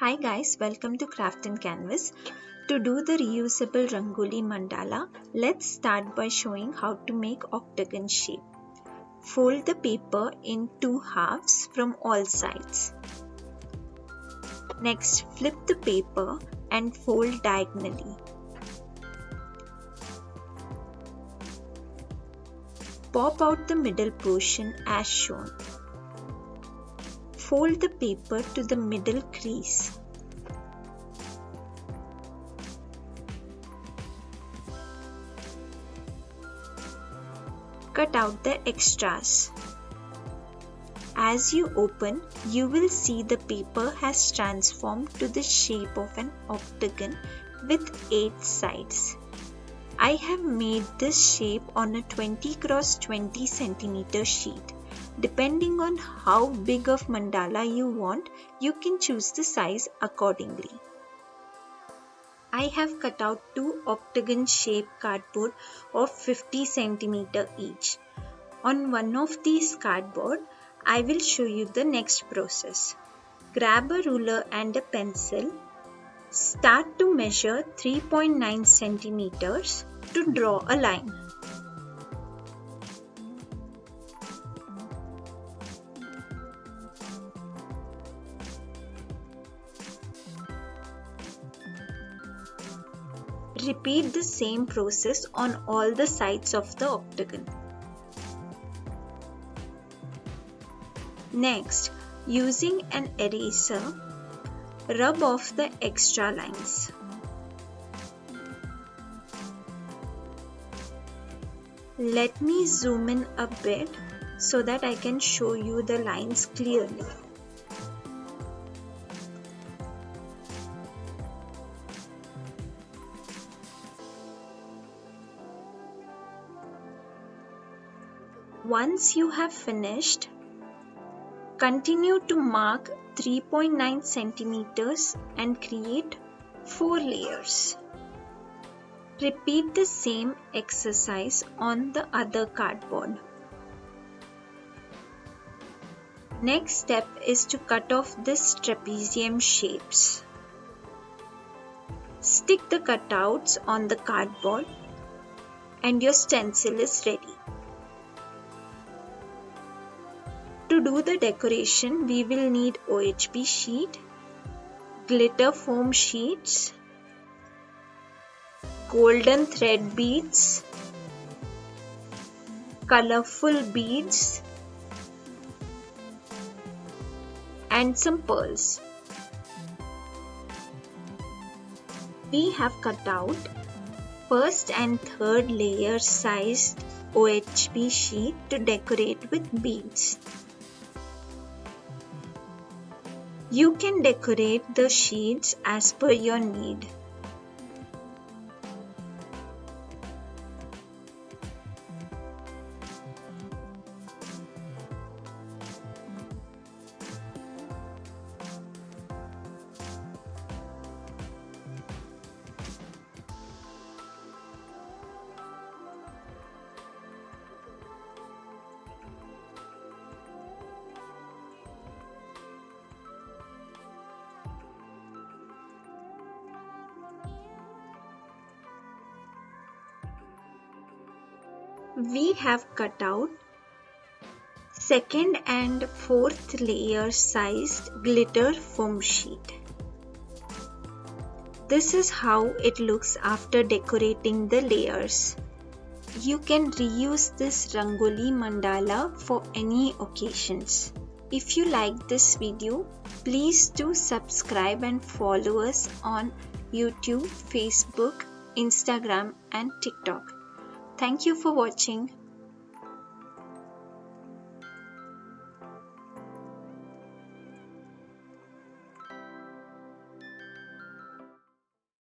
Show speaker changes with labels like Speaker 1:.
Speaker 1: Hi guys, welcome to Craft and Canvas. To do the reusable Rangoli Mandala, let's start by showing how to make octagon shape. Fold the paper in two halves from all sides. Next, flip the paper and fold diagonally. Pop out the middle portion as shown. Fold the paper to the middle crease. Cut out the extras. As you open, you will see the paper has transformed to the shape of an octagon with 8 sides. I have made this shape on a 20 x 20 cm sheet. Depending on how big of mandala you want, you can choose the size accordingly. I have cut out two octagon shaped cardboard of 50 cm each. On one of these cardboard, I will show you the next process. Grab a ruler and a pencil. Start to measure 3.9 cm to draw a line. Repeat the same process on all the sides of the octagon. Next, using an eraser, rub off the extra lines. Let me zoom in a bit so that I can show you the lines clearly. Once you have finished, continue to mark 3.9 cm and create 4 layers. Repeat the same exercise on the other cardboard. Next step is to cut off this trapezium shapes. Stick the cutouts on the cardboard and your stencil is ready. To do the decoration, we will need OHP sheet, glitter foam sheets, golden thread beads, colorful beads, and some pearls. We have cut out first and third layer sized OHP sheet to decorate with beads. You can decorate the sheets as per your need. We have cut out second and fourth layer sized glitter foam sheet. This is how it looks after decorating the layers. You can reuse this Rangoli Mandala for any occasions. If you like this video, please do subscribe and follow us on YouTube, Facebook, Instagram and TikTok. Thank you for watching.